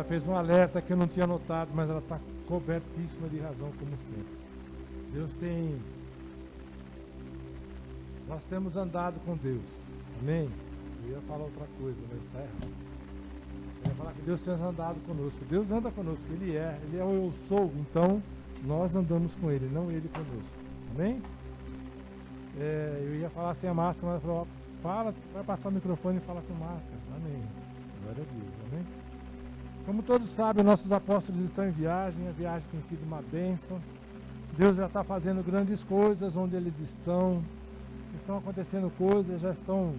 Ela fez um alerta que eu não tinha notado, mas ela está cobertíssima de razão, como sempre. Nós temos andado com Deus. Amém? Eu ia falar outra coisa, mas está errado. Eu ia falar que Deus tem andado conosco. Deus anda conosco, Ele é o eu sou, então nós andamos com Ele, não Ele conosco. Amém? Eu ia falar sem a máscara, mas ela falou, vai passar o microfone e fala com máscara. Amém. Glória a Deus. Amém? Como todos sabem, nossos apóstolos estão em viagem, a viagem tem sido uma bênção. Deus já está fazendo grandes coisas onde eles estão acontecendo coisas, já estão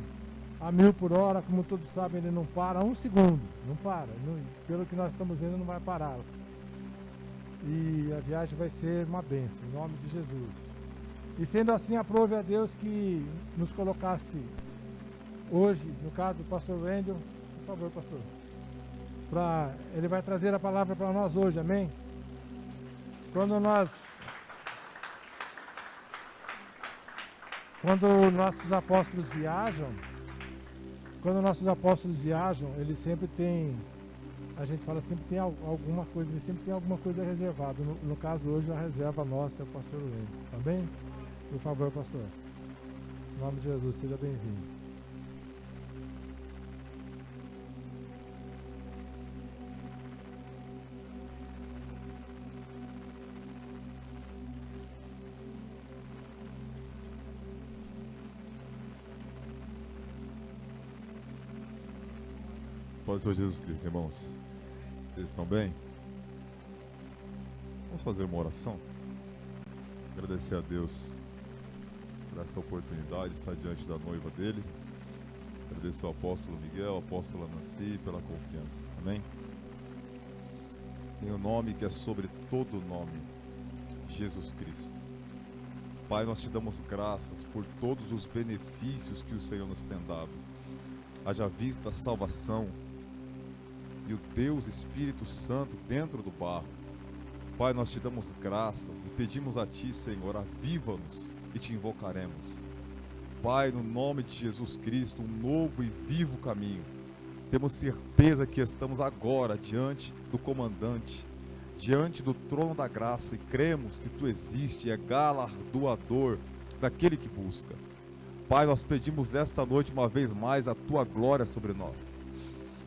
a 1000 por hora, como todos sabem, ele não para um segundo, não para, pelo que nós estamos vendo não vai parar. E a viagem vai ser uma bênção, em nome de Jesus. E sendo assim, aprove a Deus que nos colocasse hoje, no caso do pastor Wendel, por favor, pastor. Ele vai trazer a palavra para nós hoje, amém? Quando nossos apóstolos viajam, eles sempre têm, a gente fala, sempre tem alguma coisa, eles sempre tem alguma coisa reservada. No caso hoje, a reserva nossa é o pastor Wendel, tá bem? Por favor, pastor. Em nome de Jesus, seja bem-vindo. Paz do Senhor Jesus Cristo, irmãos. Vocês estão bem? Vamos fazer uma oração? Agradecer a Deus por essa oportunidade de estar diante da noiva dele. Agradecer ao apóstolo Miguel, ao apóstolo Nancy pela confiança. Amém? Em o nome que é sobre todo nome, Jesus Cristo. Pai, nós te damos graças por todos os benefícios que o Senhor nos tem dado. Haja vista a salvação e o Deus Espírito Santo dentro do barro. Pai, nós te damos graças e pedimos a Ti, Senhor, aviva-nos e te invocaremos. Pai, no nome de Jesus Cristo, um novo e vivo caminho. Temos certeza que estamos agora diante do comandante, diante do trono da graça, e cremos que Tu existes e é galardoador daquele que busca. Pai, nós pedimos esta noite uma vez mais a Tua glória sobre nós.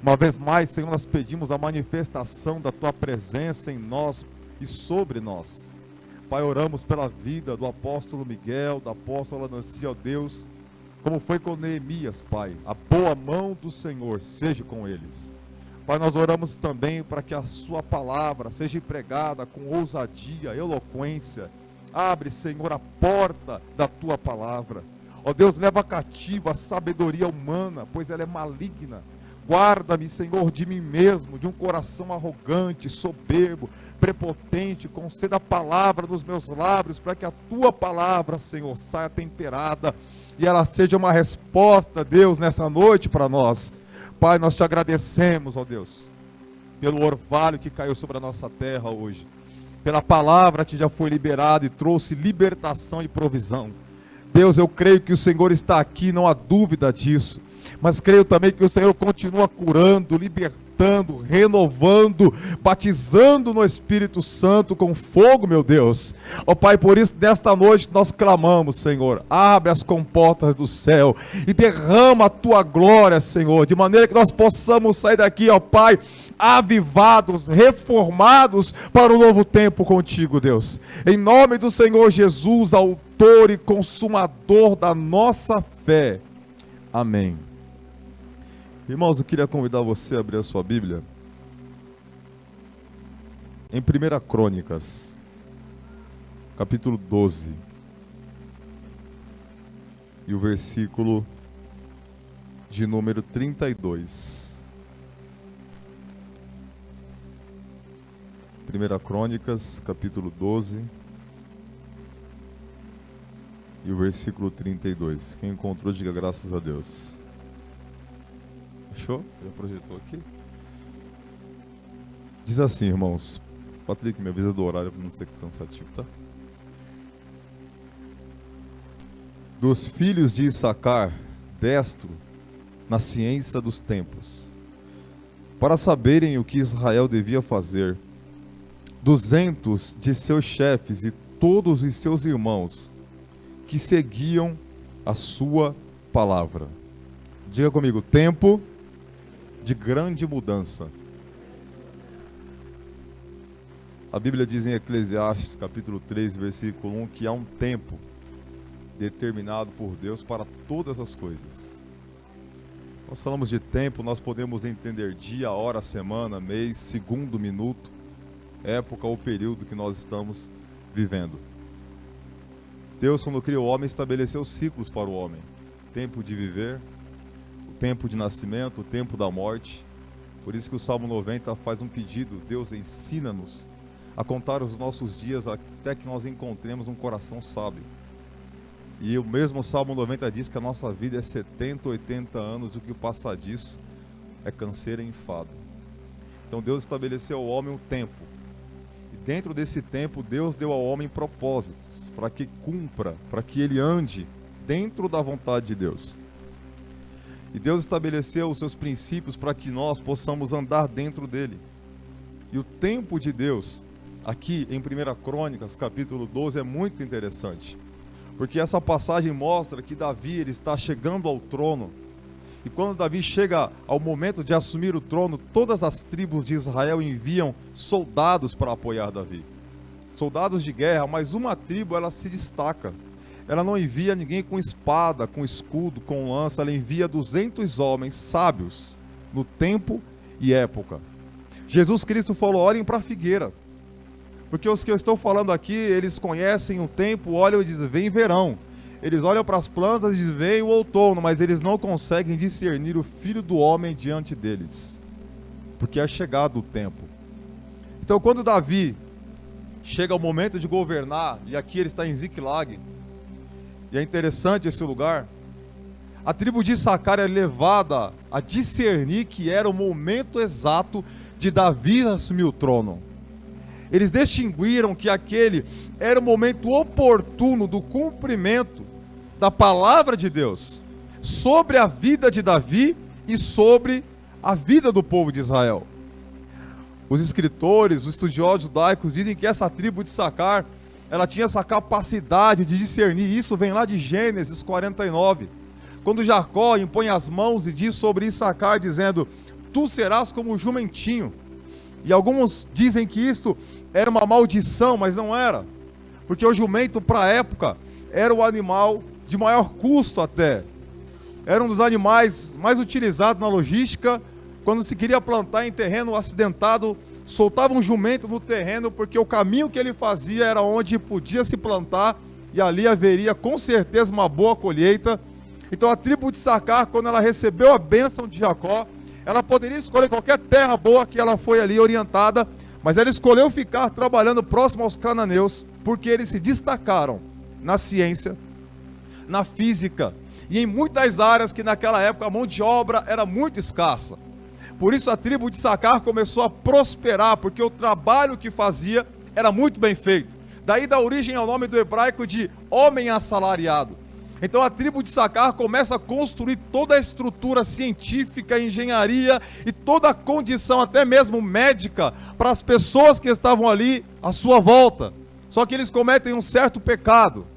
Uma vez mais, Senhor, nós pedimos a manifestação da Tua presença em nós e sobre nós. Pai, oramos pela vida do apóstolo Miguel, da apóstola Nancy, ó Deus, como foi com Neemias, Pai. A boa mão do Senhor seja com eles. Pai, nós oramos também para que a Sua palavra seja empregada com ousadia, eloquência. Abre, Senhor, a porta da Tua palavra. Ó Deus, leva cativo a sabedoria humana, pois ela é maligna. Guarda-me, Senhor, de mim mesmo, de um coração arrogante, soberbo, prepotente. Conceda a palavra nos meus lábios, para que a Tua palavra, Senhor, saia temperada e ela seja uma resposta, Deus, nessa noite para nós. Pai, nós te agradecemos, ó Deus, pelo orvalho que caiu sobre a nossa terra hoje, pela palavra que já foi liberada e trouxe libertação e provisão. Deus, eu creio que o Senhor está aqui, não há dúvida disso, mas creio também que o Senhor continua curando, libertando, renovando, batizando no Espírito Santo com fogo, meu Deus. Ó Pai, por isso nesta noite nós clamamos, Senhor, abre as comportas do céu e derrama a Tua glória, Senhor, de maneira que nós possamos sair daqui, ó Pai, avivados, reformados para um novo tempo contigo, Deus. Em nome do Senhor Jesus, autor e consumador da nossa fé. Amém. Irmãos, eu queria convidar você a abrir a sua Bíblia em 1 Crônicas, capítulo 12, e o versículo de número 32. 1 Crônicas, capítulo 12, e o versículo 32. Quem encontrou, diga graças a Deus. Achou? Já projetou aqui? Diz assim, irmãos. Patrick, me avisa do horário para não ser cansativo, tá? Dos filhos de Issacar, destro na ciência dos tempos, para saberem o que Israel devia fazer. 200 de seus chefes e todos os seus irmãos que seguiam a sua palavra. Diga comigo, tempo de grande mudança. A Bíblia diz em Eclesiastes, capítulo 3, versículo 1, que há um tempo determinado por Deus para todas as coisas. Nós falamos de tempo, nós podemos entender dia, hora, semana, mês, segundo, minuto, época ou período que nós estamos vivendo. Deus, quando criou o homem, estabeleceu ciclos para o homem. Tempo de viver, o tempo de nascimento, o tempo da morte. Por isso que o Salmo 90 faz um pedido: Deus, ensina-nos a contar os nossos dias até que nós encontremos um coração sábio. E o mesmo Salmo 90 diz que a nossa vida é 70, 80 anos, o que passa disso é canseira e enfado. Então Deus estabeleceu ao homem um tempo. E dentro desse tempo, Deus deu ao homem propósitos, para que cumpra, para que ele ande dentro da vontade de Deus. E Deus estabeleceu os seus princípios para que nós possamos andar dentro dele. E o tempo de Deus, aqui em 1 Crônicas, capítulo 12, é muito interessante. Porque essa passagem mostra que Davi ele está chegando ao trono. E quando Davi chega ao momento de assumir o trono, todas as tribos de Israel enviam soldados para apoiar Davi. Soldados de guerra, mas uma tribo ela se destaca. Ela não envia ninguém com espada, com escudo, com lança. Ela envia 200 homens sábios no tempo e época. Jesus Cristo falou: olhem para a figueira. Porque os que eu estou falando aqui, eles conhecem o tempo, olham e dizem, vem verão. Eles olham para as plantas e dizem, vem o outono, mas eles não conseguem discernir o Filho do Homem diante deles. Porque é chegado o tempo. Então quando Davi chega ao momento de governar, e aqui ele está em Ziclag, e é interessante esse lugar, a tribo de Issacar é levada a discernir que era o momento exato de Davi assumir o trono. Eles distinguiram que aquele era o momento oportuno do cumprimento da palavra de Deus sobre a vida de Davi e sobre a vida do povo de Israel. Os escritores, os estudiosos judaicos dizem que essa tribo de Issacar, ela tinha essa capacidade de discernir. Isso vem lá de Gênesis 49, quando Jacó impõe as mãos e diz sobre Issacar, dizendo, tu serás como um jumentinho. E alguns dizem que isto era uma maldição, mas não era. Porque o jumento, para a época, era o animal de maior custo até. Era um dos animais mais utilizados na logística. Quando se queria plantar em terreno acidentado, soltava um jumento no terreno, porque o caminho que ele fazia era onde podia se plantar, e ali haveria com certeza uma boa colheita. Então a tribo de Issacar, quando ela recebeu a bênção de Jacó, ela poderia escolher qualquer terra boa que ela foi ali orientada, mas ela escolheu ficar trabalhando próximo aos cananeus, porque eles se destacaram na ciência, na física, e em muitas áreas que naquela época a mão de obra era muito escassa. Por isso a tribo de Issacar começou a prosperar, porque o trabalho que fazia era muito bem feito. Daí dá origem ao nome do hebraico de homem assalariado. Então a tribo de Issacar começa a construir toda a estrutura científica, engenharia e toda a condição, até mesmo médica, para as pessoas que estavam ali à sua volta. Só que eles cometem um certo pecado.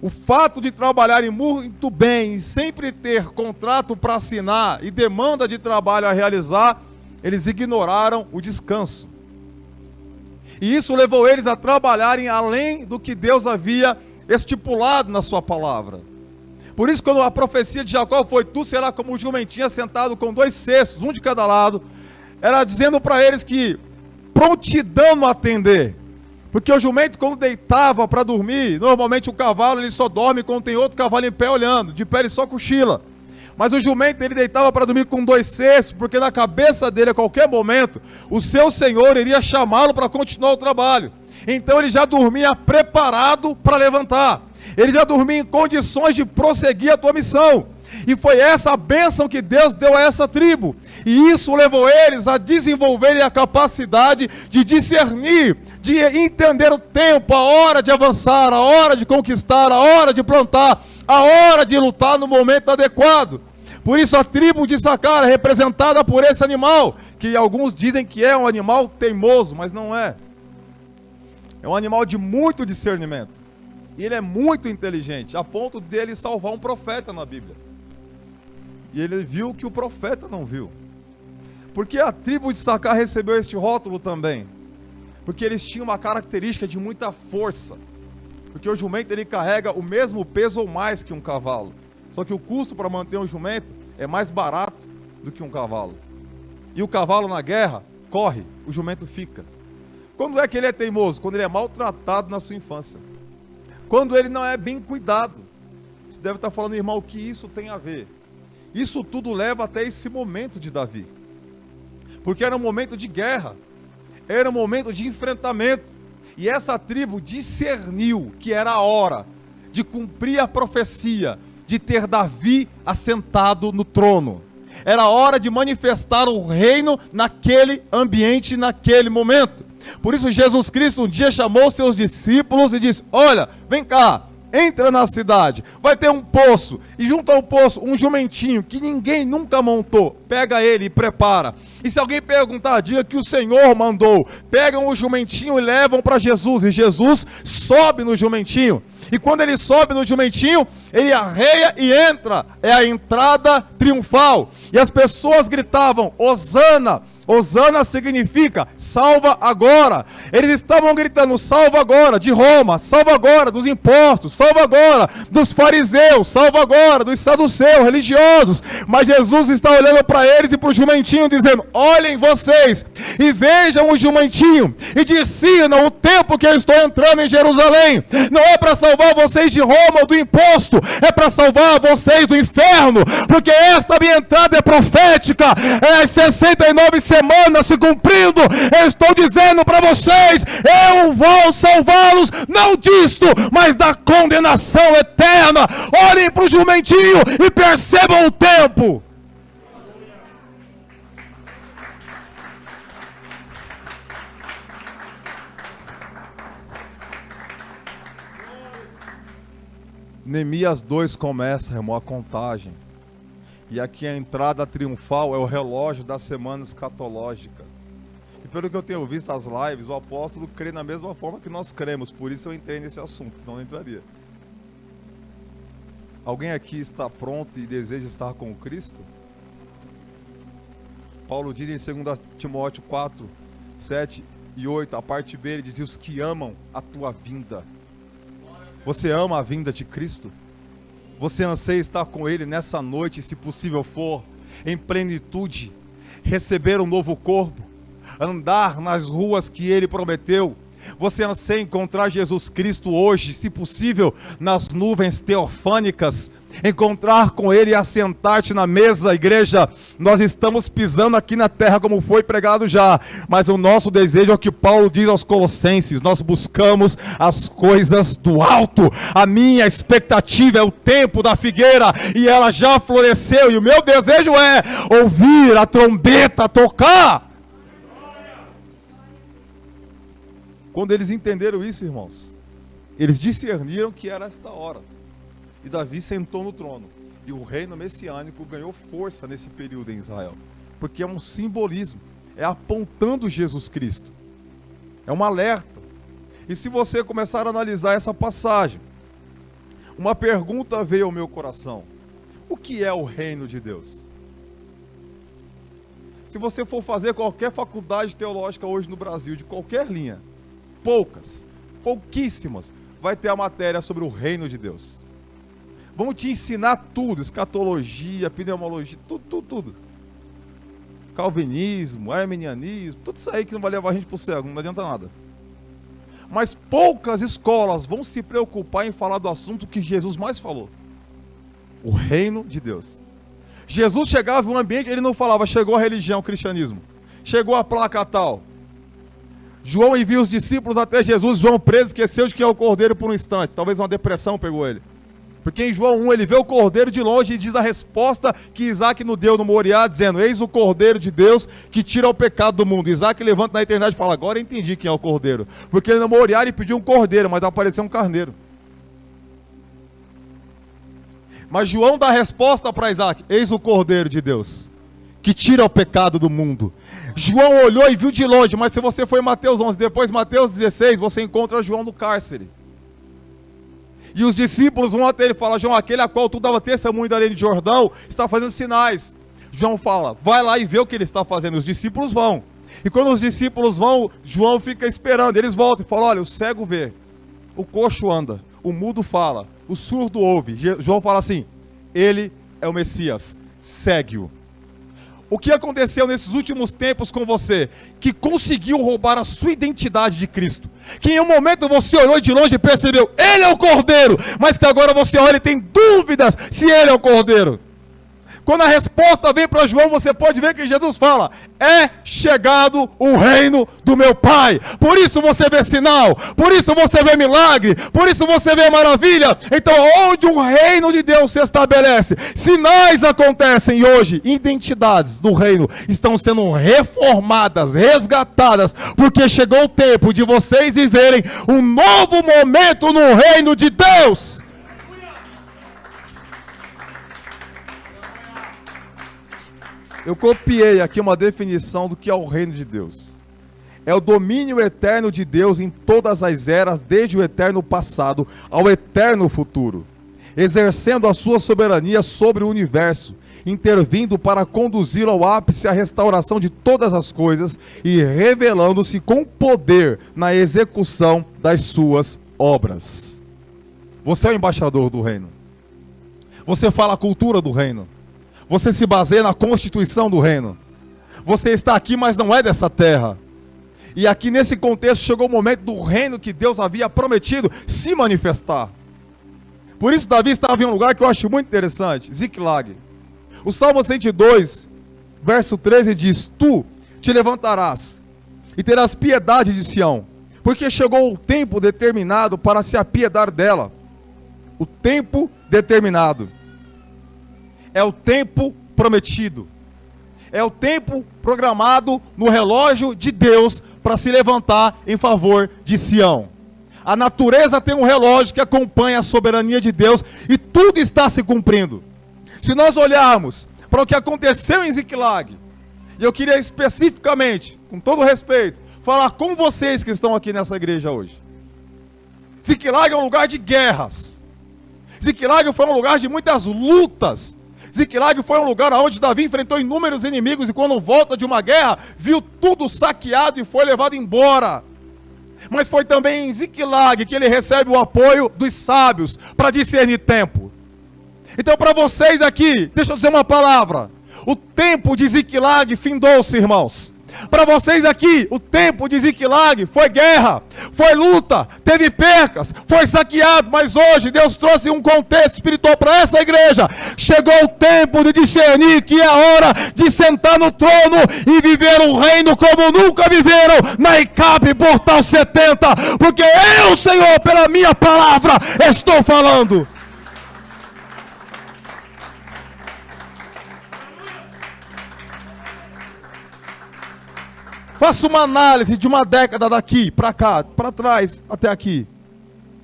O fato de trabalharem muito bem e sempre ter contrato para assinar e demanda de trabalho a realizar, eles ignoraram o descanso. E isso levou eles a trabalharem além do que Deus havia estipulado na sua palavra. Por isso, quando a profecia de Jacó foi, tu serás como um jumentinho sentado com 2 cestos, um de cada lado, era dizendo para eles que prontidão no atender. Porque o jumento, quando deitava para dormir, normalmente o cavalo ele só dorme quando tem outro cavalo em pé olhando, de pé ele só cochila. Mas o jumento ele deitava para dormir com 2 cestos, porque na cabeça dele a qualquer momento o seu senhor iria chamá-lo para continuar o trabalho. Então ele já dormia preparado para levantar. Ele já dormia em condições de prosseguir a tua missão. E foi essa a bênção que Deus deu a essa tribo. E isso levou eles a desenvolverem a capacidade de discernir, de entender o tempo, a hora de avançar, a hora de conquistar, a hora de plantar, a hora de lutar no momento adequado. Por isso a tribo de Issacar é representada por esse animal, que alguns dizem que é um animal teimoso, mas não é. É um animal de muito discernimento. E ele é muito inteligente, a ponto dele salvar um profeta na Bíblia. E ele viu que o profeta não viu. Porque a tribo de Issacar recebeu este rótulo também? Porque eles tinham uma característica de muita força. Porque o jumento ele carrega o mesmo peso ou mais que um cavalo. Só que o custo para manter um jumento é mais barato do que um cavalo. E o cavalo na guerra corre, o jumento fica. Quando é que ele é teimoso? Quando ele é maltratado na sua infância. Quando ele não é bem cuidado. Você deve estar falando, irmão, o que isso tem a ver? Isso tudo leva até esse momento de Davi. Porque era um momento de guerra. Era um momento de enfrentamento. E essa tribo discerniu que era a hora de cumprir a profecia, de ter Davi assentado no trono. Era a hora de manifestar o reino naquele ambiente, naquele momento. Por isso Jesus Cristo um dia chamou seus discípulos e disse: olha, vem cá, entra na cidade, vai ter um poço, e junto ao poço um jumentinho que ninguém nunca montou, pega ele e prepara. E se alguém perguntar, diga que o Senhor mandou. Pegam o jumentinho e levam para Jesus, e Jesus sobe no jumentinho. E quando ele sobe no jumentinho, ele arreia e entra. É a entrada triunfal. E as pessoas gritavam: Hosana! Hosana significa salva agora. Eles estavam gritando: salva agora de Roma, salva agora dos impostos, salva agora dos fariseus, salva agora dos saduceus religiosos. Mas Jesus está olhando para eles e para o jumentinho dizendo: olhem vocês e vejam o jumentinho e discernam o tempo que eu estou entrando em Jerusalém. Não é para salvar vocês de Roma ou do imposto, é para salvar vocês do inferno, porque esta minha entrada é profética. É as 69 semanas se cumprindo. Eu estou dizendo para vocês: eu vou salvá-los, não disto, mas da condenação eterna. Olhem para o jumentinho e percebam o tempo. Neemias 2 começa, irmão, a contagem. E aqui a entrada triunfal é o relógio da semana escatológica. E pelo que eu tenho visto as lives, o apóstolo crê na mesma forma que nós cremos. Por isso eu entrei nesse assunto, senão não entraria. Alguém aqui está pronto e deseja estar com Cristo? Paulo diz em 2 Timóteo 4, 7 e 8, a parte B, ele diz: os que amam a tua vinda. Você ama a vinda de Cristo? Você anseia estar com Ele nessa noite, se possível for, em plenitude, receber um novo corpo, andar nas ruas que Ele prometeu? Você anseia encontrar Jesus Cristo hoje, se possível, nas nuvens teofânicas, encontrar com Ele e assentar-te na mesa? Igreja, nós estamos pisando aqui na terra como foi pregado já, mas o nosso desejo é o que Paulo diz aos Colossenses: nós buscamos as coisas do alto. A minha expectativa é o tempo da figueira, e ela já floresceu, e o meu desejo é ouvir a trombeta tocar. Quando eles entenderam isso, irmãos, eles discerniram que era esta hora. E Davi sentou no trono. E o reino messiânico ganhou força nesse período em Israel. Porque é um simbolismo. É apontando Jesus Cristo. É um alerta. E se você começar a analisar essa passagem, uma pergunta veio ao meu coração: o que é o reino de Deus? Se você for fazer qualquer faculdade teológica hoje no Brasil, de qualquer linha, pouquíssimas, vai ter a matéria sobre o reino de Deus. Vamos te ensinar tudo: escatologia, pneumologia, tudo. Calvinismo, arminianismo, tudo isso aí que não vai levar a gente para o céu, não adianta nada. Mas poucas escolas vão se preocupar em falar do assunto que Jesus mais falou: o reino de Deus. Jesus chegava em um ambiente, ele não falava: chegou a religião, o cristianismo, chegou a placa tal. João envia os discípulos até Jesus. João, preso, esqueceu de que é o cordeiro por um instante. Talvez uma depressão pegou ele. Porque em João 1 ele vê o cordeiro de longe e diz a resposta que Isaac nos deu no Moriá, dizendo: eis o cordeiro de Deus que tira o pecado do mundo. Isaac levanta na eternidade e fala: agora eu entendi quem é o cordeiro. Porque no Moriá ele pediu um cordeiro, mas apareceu um carneiro. Mas João dá a resposta para Isaac: eis o Cordeiro de Deus, que tira o pecado do mundo. João olhou e viu de longe, mas se você for em Mateus 11, depois Mateus 16, você encontra João no cárcere. E os discípulos vão até ele e falam: João, aquele a qual tu dava testemunho da lei de Jordão, está fazendo sinais. João fala: vai lá e vê o que ele está fazendo. Os discípulos vão. E quando os discípulos vão, João fica esperando. Eles voltam e falam: olha, o cego vê, o coxo anda, o mudo fala, o surdo ouve. João fala assim: ele é o Messias, segue-o. O que aconteceu nesses últimos tempos com você, que conseguiu roubar a sua identidade de Cristo, que em um momento você olhou de longe e percebeu, ele é o Cordeiro, mas que agora você olha e tem dúvidas se ele é o Cordeiro. Quando a resposta vem para João, você pode ver que Jesus fala: é chegado o reino do meu Pai. Por isso você vê sinal, por isso você vê milagre, por isso você vê maravilha. Então, onde o reino de Deus se estabelece, sinais acontecem. E hoje, identidades do reino estão sendo reformadas, resgatadas, porque chegou o tempo de vocês viverem um novo momento no reino de Deus. Eu copiei aqui uma definição do que é o reino de Deus. É o domínio eterno de Deus em todas as eras, desde o eterno passado ao eterno futuro, exercendo a sua soberania sobre o universo, intervindo para conduzi-lo ao ápice a restauração de todas as coisas e revelando-se com poder na execução das suas obras. Você é o embaixador do reino. Você fala a cultura do reino. Você se baseia na constituição do reino. Você está aqui, mas não é dessa terra. E aqui nesse contexto chegou o momento do reino que Deus havia prometido se manifestar. Por isso Davi estava em um lugar que eu acho muito interessante, Ziklag. O Salmo 102, verso 13 diz: tu te levantarás e terás piedade de Sião, porque chegou o tempo determinado para se apiedar dela. O tempo determinado é o tempo prometido, é o tempo programado no relógio de Deus para se levantar em favor de Sião. A natureza tem um relógio que acompanha a soberania de Deus e tudo está se cumprindo. Se nós olharmos para o que aconteceu em Ziklag, e eu queria especificamente, com todo respeito, falar com vocês que estão aqui nessa igreja hoje. Ziklag é um lugar de guerras. Ziklag foi um lugar de muitas lutas. Ziklag foi um lugar onde Davi enfrentou inúmeros inimigos e quando volta de uma guerra, viu tudo saqueado e foi levado embora. Mas foi também em Ziklag que ele recebe o apoio dos sábios para discernir tempo. Então para vocês aqui, deixa eu dizer uma palavra. O tempo de Ziklag findou-se, irmãos. Para vocês aqui, o tempo de Ziklag foi guerra, foi luta, teve percas, foi saqueado, mas hoje Deus trouxe um contexto espiritual para essa igreja. Chegou o tempo de discernir que é a hora de sentar no trono e viver um reino como nunca viveram na ICAP Portal 70, porque eu, Senhor, pela minha palavra, estou falando. Faça uma análise de uma década daqui para cá, para trás, até aqui.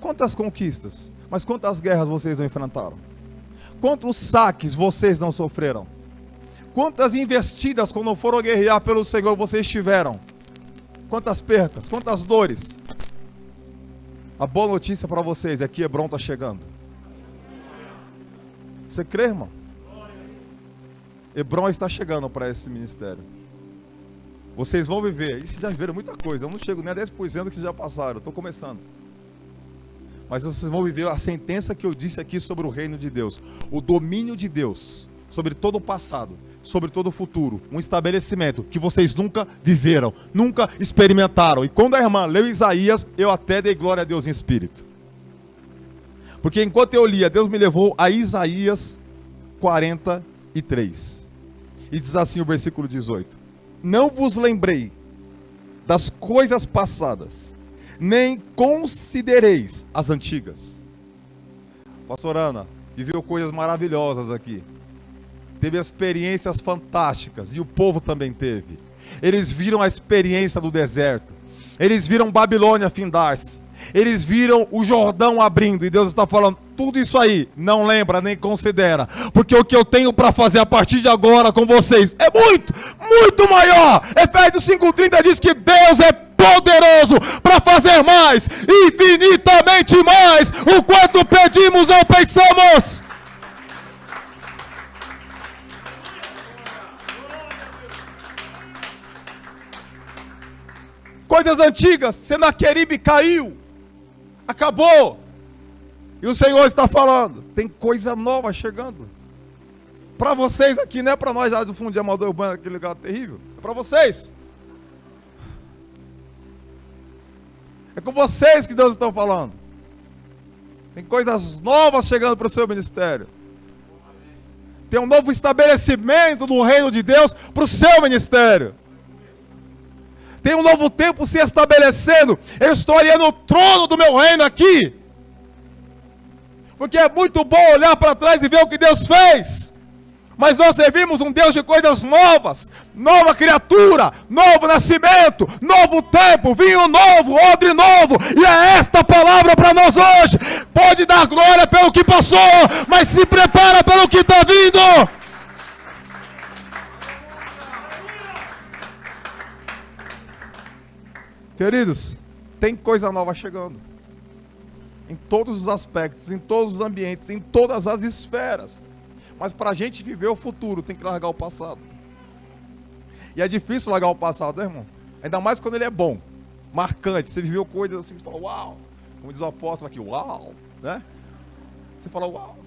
Quantas conquistas, mas quantas guerras vocês não enfrentaram? Quantos saques vocês não sofreram? Quantas investidas quando foram guerrear pelo Senhor vocês tiveram? Quantas percas, quantas dores? A boa notícia para vocês é que Hebron está chegando. Você crê, irmão? Hebron está chegando para esse ministério. Vocês vão viver, e vocês já viveram muita coisa, eu não chego nem a 10% do que vocês já passaram, eu estou começando. Mas vocês vão viver a sentença que eu disse aqui sobre o reino de Deus, o domínio de Deus, sobre todo o passado, sobre todo o futuro, um estabelecimento que vocês nunca viveram, nunca experimentaram. E quando a irmã leu Isaías, eu até dei glória a Deus em espírito. Porque enquanto eu lia, Deus me levou a Isaías 43. E diz assim o versículo 18. Não vos lembrei das coisas passadas, nem considereis as antigas. Pastor Ana, viveu coisas maravilhosas aqui. Teve experiências fantásticas, e o povo também teve. Eles viram a experiência do deserto. Eles viram Babilônia findar-se. Eles viram o Jordão abrindo e Deus está falando, tudo isso aí, não lembra nem considera, porque o que eu tenho para fazer a partir de agora com vocês é muito, muito maior. Efésios 5:30 diz que Deus é poderoso para fazer mais, infinitamente mais, o quanto pedimos ou pensamos. Coisas antigas, Senaqueribe caiu, acabou. E o Senhor está falando, tem coisa nova chegando. Para vocês aqui, não é para nós lá do fundo de Amador Urbano, aquele lugar terrível. É para vocês. É com vocês que Deus está falando. Tem coisas novas chegando para o seu ministério. Tem um novo estabelecimento do reino de Deus para o seu ministério. Tem um novo tempo se estabelecendo. Eu estou ali no trono do meu reino aqui. Porque é muito bom olhar para trás e ver o que Deus fez. Mas nós servimos um Deus de coisas novas. Nova criatura, novo nascimento, novo tempo, vinho novo, odre novo. E é esta palavra para nós hoje. Pode dar glória pelo que passou, mas se prepara pelo que está vindo. Queridos, tem coisa nova chegando. Em todos os aspectos, em todos os ambientes, em todas as esferas. Mas para a gente viver o futuro, tem que largar o passado. E é difícil largar o passado, né, irmão? Ainda mais quando ele é bom, marcante. Você viveu coisas assim, você fala, uau. Como diz o apóstolo aqui, uau. Né? Você fala, uau.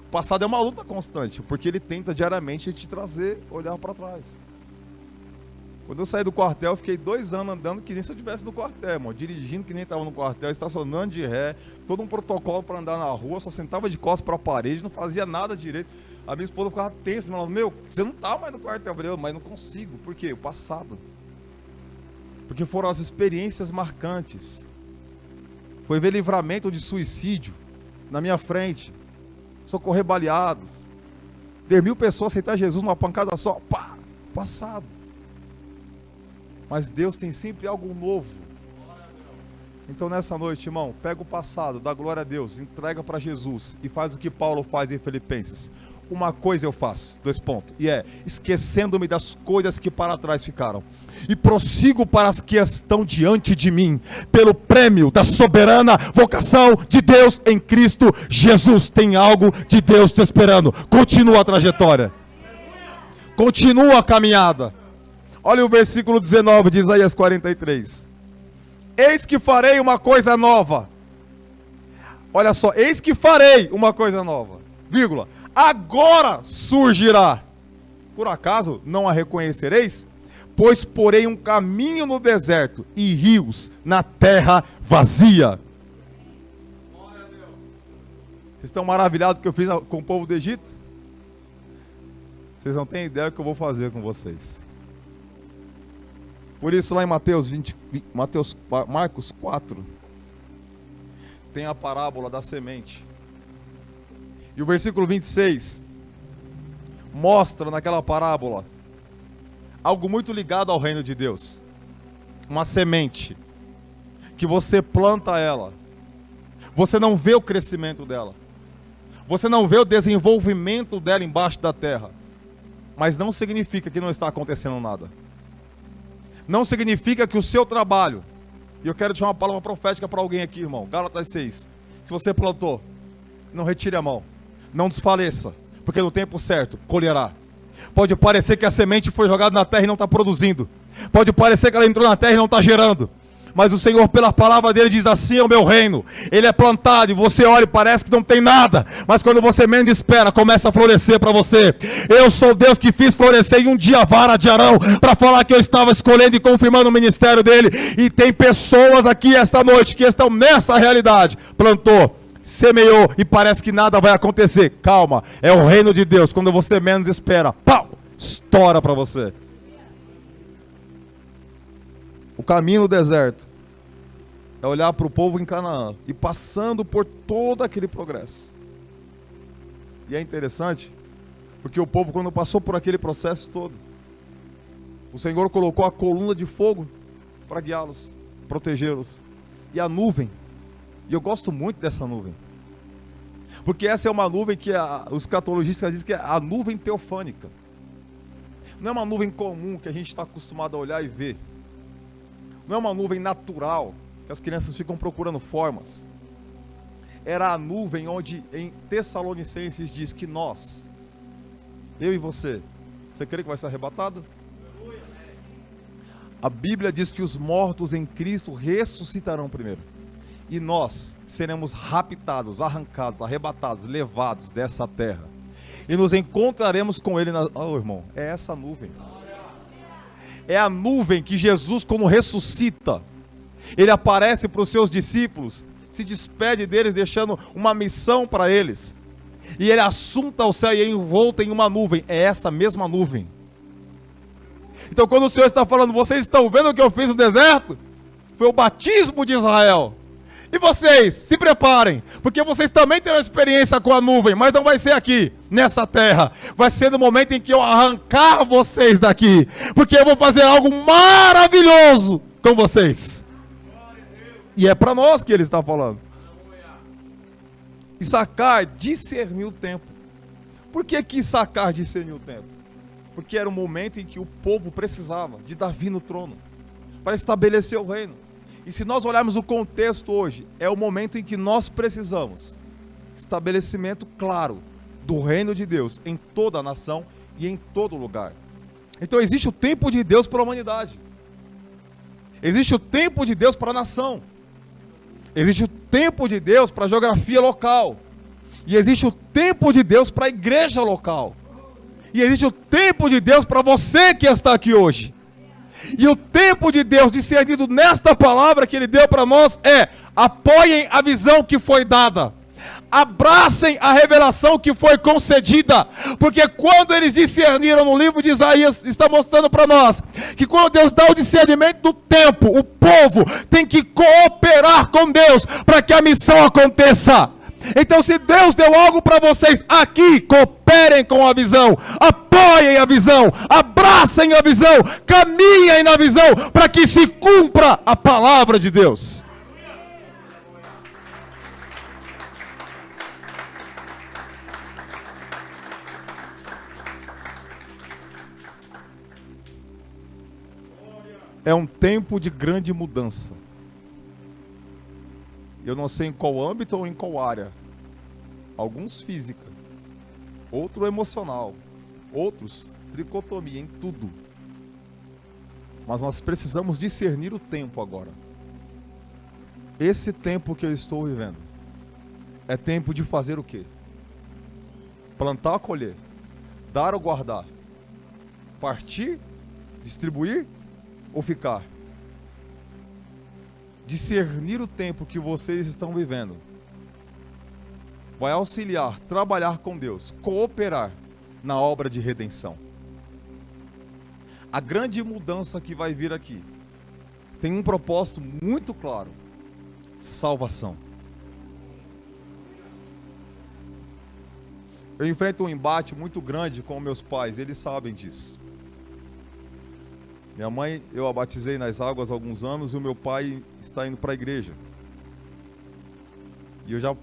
O passado é uma luta constante, porque ele tenta diariamente te trazer, olhar para trás. Quando eu saí do quartel, eu fiquei 2 anos andando que nem se eu estivesse no quartel, irmão. Dirigindo que nem estava no quartel, estacionando de ré, todo um protocolo para andar na rua, só sentava de costas para a parede, não fazia nada direito. A minha esposa ficava tensa, falando, meu, você não está mais no quartel. Eu falei, mas não consigo. Por quê? O passado. Porque foram as experiências marcantes. Foi ver livramento de suicídio na minha frente, socorrer baleados, ver 1000 pessoas aceitar Jesus numa pancada só, pá, passado. Mas Deus tem sempre algo novo. Então nessa noite, irmão, pega o passado, dá glória a Deus, entrega para Jesus e faz o que Paulo faz em Filipenses. Uma coisa eu faço, 2 pontos, e é, esquecendo-me das coisas que para trás ficaram, e prossigo para as que estão diante de mim, pelo prêmio da soberana vocação de Deus em Cristo Jesus. Tem algo de Deus te esperando. Continua a trajetória, continua a caminhada. Olha o versículo 19 de Isaías 43. Eis que farei uma coisa nova. Olha só, eis que farei uma coisa nova, vírgula, agora surgirá. Por acaso não a reconhecereis? Pois porei um caminho no deserto e rios na terra vazia. Vocês estão maravilhados do que eu fiz com o povo do Egito? Vocês não têm ideia do que eu vou fazer com vocês. Por isso lá em Marcos 4, tem a parábola da semente. E o versículo 26 mostra naquela parábola algo muito ligado ao reino de Deus. Uma semente que você planta ela, você não vê o crescimento dela, você não vê o desenvolvimento dela embaixo da terra, mas não significa que não está acontecendo nada. Não significa que o seu trabalho, e eu quero deixar uma palavra profética para alguém aqui, irmão, Gálatas 6, se você plantou, não retire a mão, não desfaleça, porque no tempo certo, colherá. Pode parecer que a semente foi jogada na terra e não está produzindo, pode parecer que ela entrou na terra e não está gerando, mas o Senhor, pela palavra dele, diz assim: é o meu reino, ele é plantado, e você olha e parece que não tem nada, mas quando você menos espera, começa a florescer para você. Eu sou Deus que fiz florescer em um dia a vara de Arão, para falar que eu estava escolhendo e confirmando o ministério dele, e tem pessoas aqui esta noite, que estão nessa realidade, plantou, semeou, e parece que nada vai acontecer. Calma, é o reino de Deus, quando você menos espera, pau, estoura para você. O caminho no deserto é olhar para o povo em Canaã e passando por todo aquele progresso. E é interessante, porque o povo, quando passou por aquele processo todo, o Senhor colocou a coluna de fogo para guiá-los, protegê-los. e a nuvem. E eu gosto muito dessa nuvem. Porque essa é uma nuvem que os escatologistas dizem que é a nuvem teofânica. Não é uma nuvem comum que a gente está acostumado a olhar e ver. Não é uma nuvem natural, que as crianças ficam procurando formas. Era a nuvem onde em Tessalonicenses diz que nós, eu e você crê que vai ser arrebatado? A Bíblia diz que os mortos em Cristo ressuscitarão primeiro. E nós seremos raptados, arrancados, arrebatados, levados dessa terra. E nos encontraremos com Ele na... Oh, irmão, é essa nuvem. É a nuvem que Jesus, quando ressuscita, Ele aparece para os seus discípulos, se despede deles, deixando uma missão para eles. E Ele assunta ao céu e é envolto em uma nuvem. É essa mesma nuvem. Então quando o Senhor está falando, vocês estão vendo o que eu fiz no deserto? Foi o batismo de Israel. E vocês, se preparem, porque vocês também terão experiência com a nuvem, mas não vai ser aqui, nessa terra. Vai ser no momento em que eu arrancar vocês daqui, porque eu vou fazer algo maravilhoso com vocês. E é para nós que Ele está falando. Issacar discerniu o tempo. Por que Issacar discerniu o tempo? Porque era o momento em que o povo precisava de Davi no trono, para estabelecer o reino. E se nós olharmos o contexto hoje, é o momento em que nós precisamos estabelecimento claro do reino de Deus em toda a nação e em todo lugar. Então existe o tempo de Deus para a humanidade. Existe o tempo de Deus para a nação. Existe o tempo de Deus para a geografia local. E existe o tempo de Deus para a igreja local. E existe o tempo de Deus para você que está aqui hoje. E o tempo de Deus discernido nesta palavra que Ele deu para nós é: apoiem a visão que foi dada, abracem a revelação que foi concedida, porque quando eles discerniram no livro de Isaías, está mostrando para nós que quando Deus dá o discernimento do tempo, o povo tem que cooperar com Deus para que a missão aconteça. Então, se Deus deu algo para vocês aqui, cooperem com a visão, apoiem a visão, abracem a visão, caminhem na visão, para que se cumpra a palavra de Deus. É um tempo de grande mudança. Eu não sei em qual âmbito ou em qual área. Alguns física, outro emocional, outros tricotomia, em tudo. Mas nós precisamos discernir o tempo agora. Esse tempo que eu estou vivendo é tempo de fazer o quê? Plantar ou colher? Dar ou guardar? Partir? Distribuir ou ficar? Discernir o tempo que vocês estão vivendo vai auxiliar, trabalhar com Deus, cooperar na obra de redenção. A grande mudança que vai vir aqui tem um propósito muito claro: salvação. Eu enfrento um embate muito grande com meus pais, eles sabem disso. Minha mãe, eu a batizei nas águas há alguns anos e o meu pai está indo para a igreja. E eu já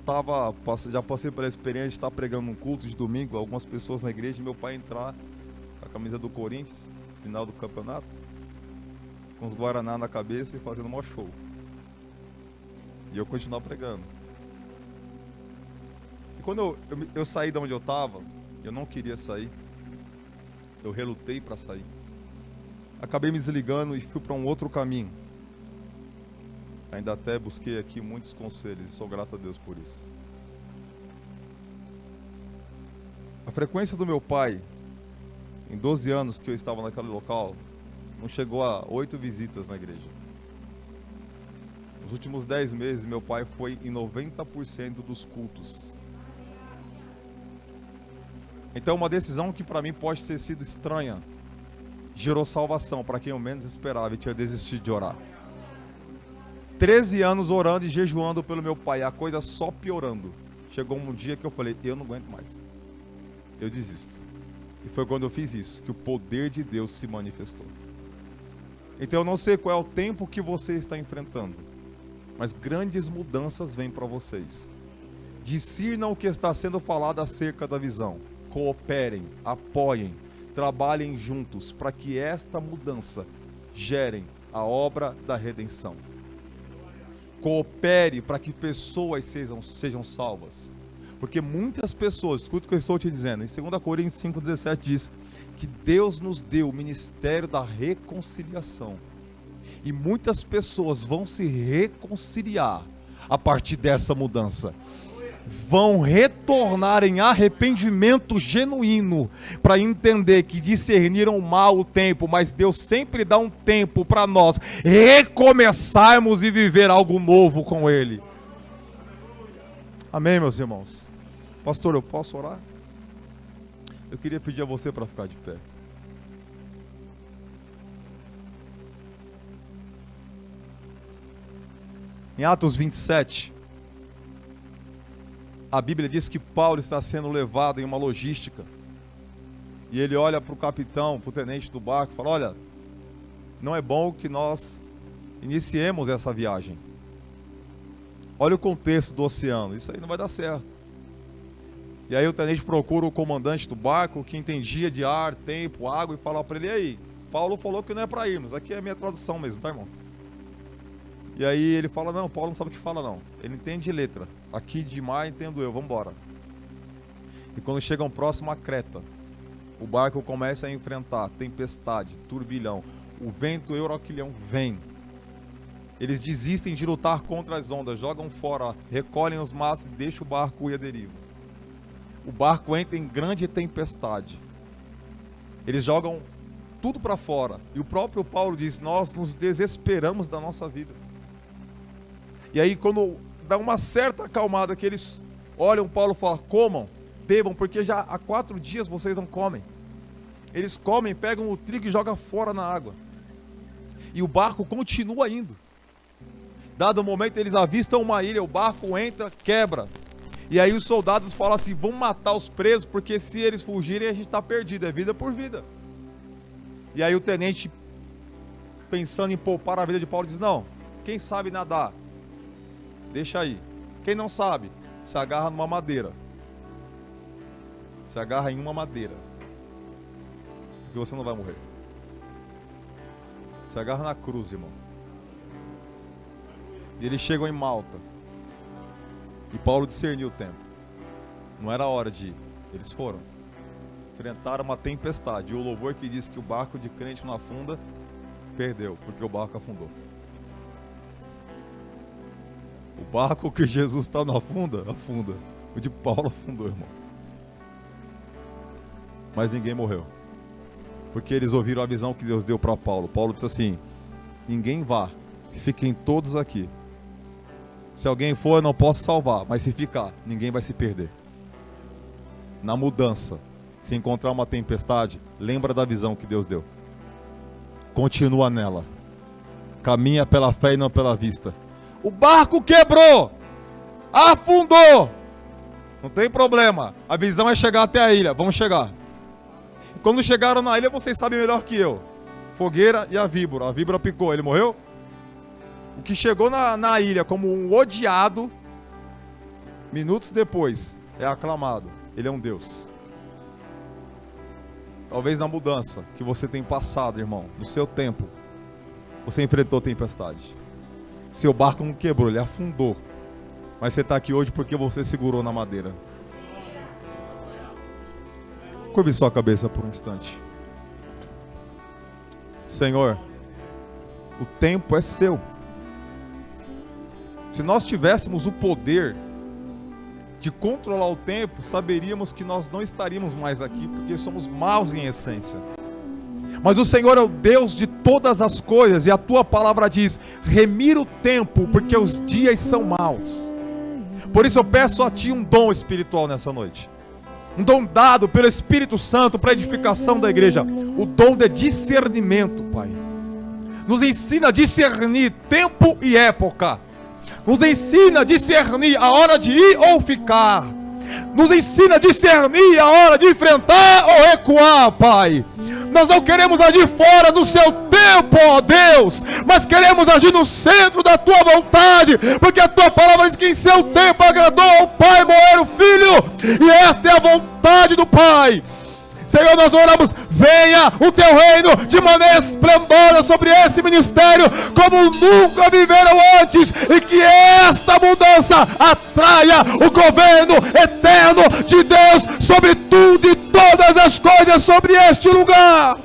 passei pela experiência de estar pregando um culto de domingo, algumas pessoas na igreja, e meu pai entrar com a camisa do Corinthians, final do campeonato, com os Guaraná na cabeça e fazendo um show. E eu continuar pregando. E quando eu saí de onde eu estava, eu não queria sair. Eu relutei para sair. Acabei me desligando e fui para um outro caminho. Ainda até busquei aqui muitos conselhos e sou grato a Deus por isso. A frequência do meu pai, em 12 anos que eu estava naquele local, não chegou a 8 visitas na igreja. Nos últimos 10 meses, meu pai foi em 90% dos cultos. Então, uma decisão que para mim pode ter sido estranha, gerou salvação para quem eu menos esperava e tinha desistido de orar. 13 anos orando e jejuando pelo meu pai, a coisa só piorando. Chegou um dia que eu falei: eu não aguento mais, eu desisto. E foi quando eu fiz isso que o poder de Deus se manifestou. Então eu não sei qual é o tempo que você está enfrentando, mas grandes mudanças vêm para vocês. Discernam o que está sendo falado acerca da visão. Cooperem, apoiem, trabalhem juntos para que esta mudança gerem a obra da redenção. Coopere para que pessoas sejam salvas. Porque muitas pessoas, escuta o que eu estou te dizendo, em 2 Coríntios 5,17 diz que Deus nos deu o ministério da reconciliação. E muitas pessoas vão se reconciliar a partir dessa mudança. Vão retornar em arrependimento genuíno, para entender que discerniram mal o tempo, mas Deus sempre dá um tempo para nós recomeçarmos e viver algo novo com Ele. Amém, meus irmãos? Pastor, eu posso orar? Eu queria pedir a você para ficar de pé. Em Atos 27, a Bíblia diz que Paulo está sendo levado em uma logística. E ele olha para o capitão, para o tenente do barco e fala: olha, não é bom que nós iniciemos essa viagem. Olha o contexto do oceano, isso aí não vai dar certo. E aí o tenente procura o comandante do barco, que entendia de ar, tempo, água, e fala para ele: e aí, Paulo falou que não é para irmos. Aqui é a minha tradução mesmo, tá, irmão? E aí ele fala: não, Paulo não sabe o que fala não, ele entende de letra, aqui de mar entendo eu, vamos embora. E quando chegam próximo a Creta, o barco começa a enfrentar tempestade, turbilhão, o vento euroquilhão vem. Eles desistem de lutar contra as ondas, jogam fora, recolhem os mastros e deixam o barco ir à deriva. O barco entra em grande tempestade. Eles jogam tudo para fora. E o próprio Paulo diz: nós nos desesperamos da nossa vida. E aí quando dá uma certa acalmada, que eles olham Paulo e falam: comam, bebam, porque já há 4 dias vocês não comem. Eles comem, pegam o trigo e jogam fora na água. E o barco continua indo. Dado o momento, eles avistam uma ilha, o barco entra, quebra. E aí os soldados falam assim: vamos matar os presos, porque se eles fugirem a gente está perdido, é vida por vida. E aí o tenente, pensando em poupar a vida de Paulo, diz: não, quem sabe nadar, deixa aí. Quem não sabe, se agarra numa madeira. Se agarra em uma madeira, que você não vai morrer. Se agarra na cruz, irmão. E eles chegam em Malta. E Paulo discerniu o tempo. Não era hora de ir. Eles foram. Enfrentaram uma tempestade. E o louvor que diz que o barco de crente não afunda, perdeu, porque o barco afundou. O barco que Jesus está não afunda, afunda. O de Paulo afundou, irmão. Mas ninguém morreu. Porque eles ouviram a visão que Deus deu para Paulo. Paulo disse assim: ninguém vá, fiquem todos aqui. Se alguém for, eu não posso salvar, mas se ficar, ninguém vai se perder. Na mudança, se encontrar uma tempestade, lembra da visão que Deus deu. Continua nela. Caminha pela fé e não pela vista. O barco quebrou, afundou, não tem problema. A visão é chegar até a ilha, vamos chegar. Quando chegaram na ilha, vocês sabem melhor que eu. Fogueira e a víbora picou, ele morreu? O que chegou na ilha como um odiado, minutos depois, é aclamado. Ele é um Deus. Talvez na mudança que você tem passado, irmão, no seu tempo, você enfrentou tempestade. Seu barco não quebrou, ele afundou. Mas você está aqui hoje porque você segurou na madeira. Curve sua cabeça por um instante. Senhor, o tempo é seu. Se nós tivéssemos o poder de controlar o tempo, saberíamos que nós não estaríamos mais aqui, porque somos maus em essência. Mas o Senhor é o Deus de todas as coisas, e a tua palavra diz: remir o tempo, porque os dias são maus. Por isso eu peço a ti um dom espiritual nessa noite, um dom dado pelo Espírito Santo para a edificação da igreja, o dom de discernimento, Pai. Nos ensina a discernir tempo e época. Nos ensina a discernir a hora de ir ou ficar. Nos ensina a discernir a hora de enfrentar ou recuar, Pai. Nós não queremos agir fora do seu tempo tempo, ó Deus, mas queremos agir no centro da tua vontade, porque a tua palavra diz que em seu tempo agradou ao Pai moer o Filho, e esta é a vontade do Pai. Senhor, nós oramos, venha o teu reino de maneira esplendorosa sobre esse ministério, como nunca viveram antes, e que esta mudança atraia o governo eterno de Deus sobre tudo e todas as coisas sobre este lugar.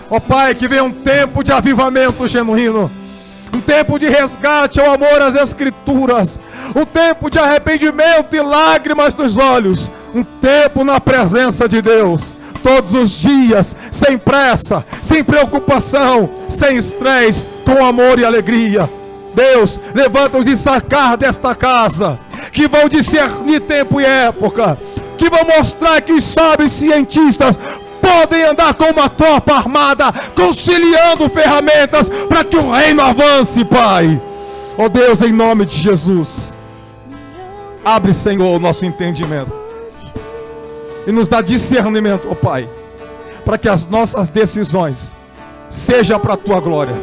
Ó Pai, que venha um tempo de avivamento genuíno, um tempo de resgate ao amor às Escrituras, um tempo de arrependimento e lágrimas dos olhos, um tempo na presença de Deus, todos os dias, sem pressa, sem preocupação, sem estresse, com amor e alegria. Deus, levanta os Issacar desta casa, que vão discernir tempo e época, que vão mostrar que os sábios cientistas podem andar com uma tropa armada, conciliando ferramentas para que o reino avance, Pai. Ó Deus, em nome de Jesus, abre, Senhor, o nosso entendimento e nos dá discernimento, ó Pai, para que as nossas decisões sejam para a tua glória.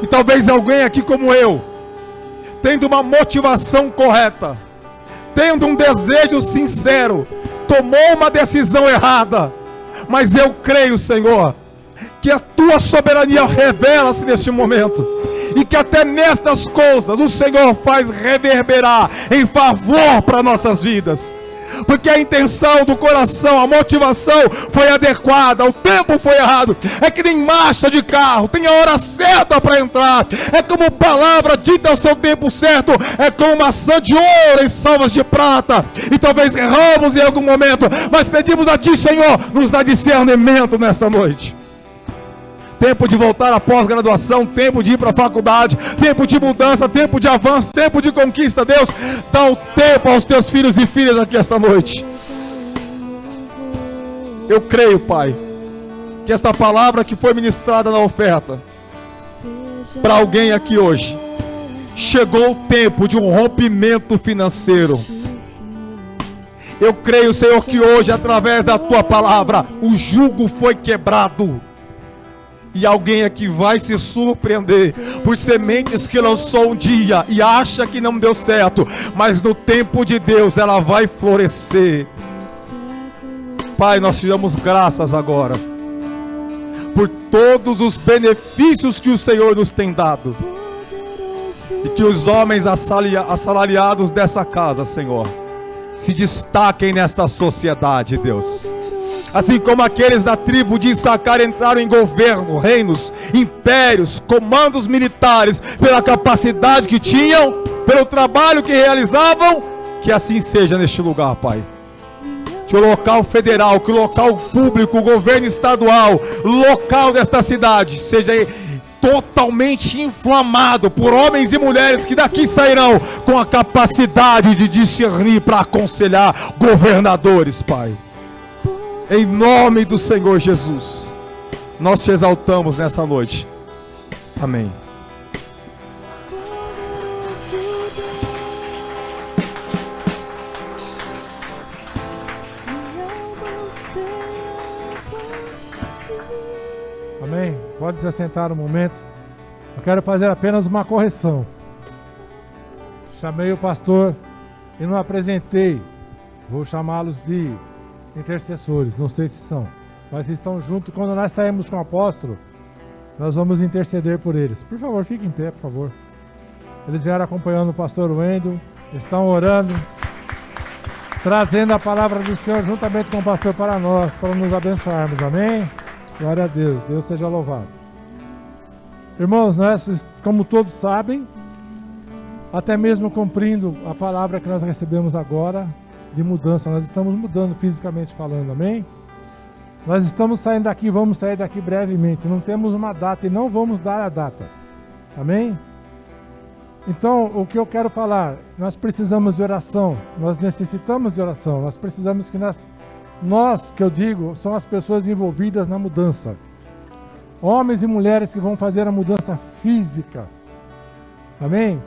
E talvez alguém aqui como eu, tendo uma motivação correta, tendo um desejo sincero, tomou uma decisão errada, mas eu creio, Senhor, que a tua soberania revela-se neste momento, e que até nestas coisas o Senhor faz reverberar em favor para nossas vidas, porque a intenção do coração, a motivação foi adequada, o tempo foi errado. É que nem marcha de carro, tem a hora certa para entrar, é como palavra dita ao seu tempo certo, é como maçã de ouro em salvas de prata. E talvez erramos em algum momento, mas pedimos a ti, Senhor, nos dá discernimento nesta noite. Tempo de voltar à pós-graduação, tempo de ir para a faculdade, tempo de mudança, tempo de avanço, tempo de conquista. Deus, dá o tempo aos teus filhos e filhas aqui esta noite. Eu creio, Pai, que esta palavra que foi ministrada na oferta, para alguém aqui hoje, chegou o tempo de um rompimento financeiro. Eu creio, Senhor, que hoje, através da tua palavra, o jugo foi quebrado. E alguém aqui vai se surpreender por sementes que lançou um dia e acha que não deu certo, mas no tempo de Deus ela vai florescer. Pai, nós te damos graças agora por todos os benefícios que o Senhor nos tem dado, e que os homens assalariados dessa casa, Senhor, se destaquem nesta sociedade, Deus. Assim como aqueles da tribo de Issacar entraram em governo, reinos, impérios, comandos militares, pela capacidade que tinham, pelo trabalho que realizavam, que assim seja neste lugar, Pai. Que o local federal, que o local público, o governo estadual, local desta cidade, seja totalmente inflamado por homens e mulheres que daqui sairão com a capacidade de discernir para aconselhar governadores, Pai. Em nome do Senhor Jesus, nós te exaltamos nessa noite. Amém. Amém. Pode se assentar um momento. Eu quero fazer apenas uma correção. Chamei o pastor e não apresentei. Vou chamá-los de intercessores, não sei se são, mas estão juntos. Quando nós saímos com o apóstolo, nós vamos interceder por eles. Por favor, fiquem em pé, por favor. Eles vieram acompanhando o pastor Wendel, estão orando, trazendo a palavra do Senhor juntamente com o pastor para nós, para nos abençoarmos. Amém? Glória a Deus, Deus seja louvado. Irmãos, nós, como todos sabem, até mesmo cumprindo a palavra que nós recebemos agora, de mudança, nós estamos mudando fisicamente falando, amém? Nós estamos saindo daqui, vamos sair daqui brevemente, não temos uma data e não vamos dar a data, amém? Então, o que eu quero falar, nós precisamos de oração, nós necessitamos de oração, nós precisamos que nós, que eu digo, são as pessoas envolvidas na mudança, homens e mulheres que vão fazer a mudança física, amém?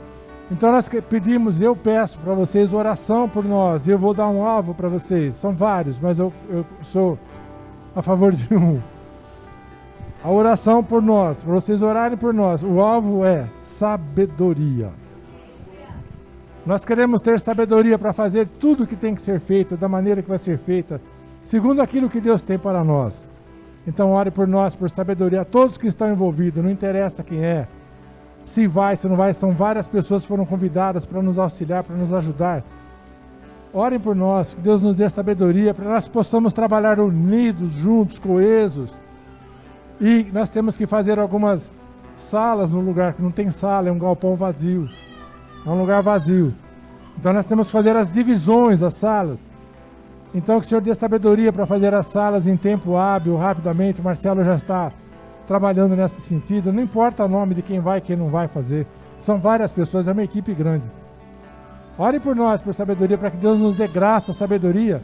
Então nós pedimos, eu peço para vocês oração por nós. Eu vou dar um alvo para vocês. São vários, mas eu sou a favor de um. A oração por nós, para vocês orarem por nós. O alvo é sabedoria. Nós queremos ter sabedoria para fazer tudo o que tem que ser feito, da maneira que vai ser feita, segundo aquilo que Deus tem para nós. Então ore por nós, por sabedoria. A todos que estão envolvidos, não interessa quem é. Se vai, se não vai, são várias pessoas que foram convidadas para nos auxiliar, para nos ajudar. Orem por nós, que Deus nos dê sabedoria, para nós possamos trabalhar unidos, juntos, coesos. E nós temos que fazer algumas salas no lugar que não tem sala, é um galpão vazio. É um lugar vazio. Então nós temos que fazer as divisões, as salas. Então que o Senhor dê sabedoria para fazer as salas em tempo hábil, rapidamente. O Marcelo já está trabalhando nesse sentido, não importa o nome de quem vai e quem não vai fazer, são várias pessoas, é uma equipe grande. Ore por nós, por sabedoria, para que Deus nos dê graça, sabedoria,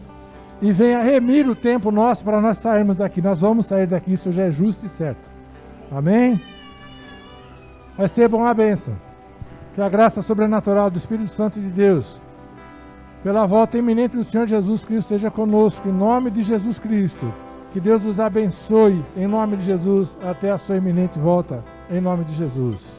e venha remir o tempo nosso para nós sairmos daqui. Nós vamos sair daqui, isso já é justo e certo. Amém? Recebam a bênção, que a graça sobrenatural do Espírito Santo de Deus, pela volta iminente do Senhor Jesus Cristo, seja conosco, em nome de Jesus Cristo. Que Deus os abençoe, em nome de Jesus, até a sua iminente volta, em nome de Jesus.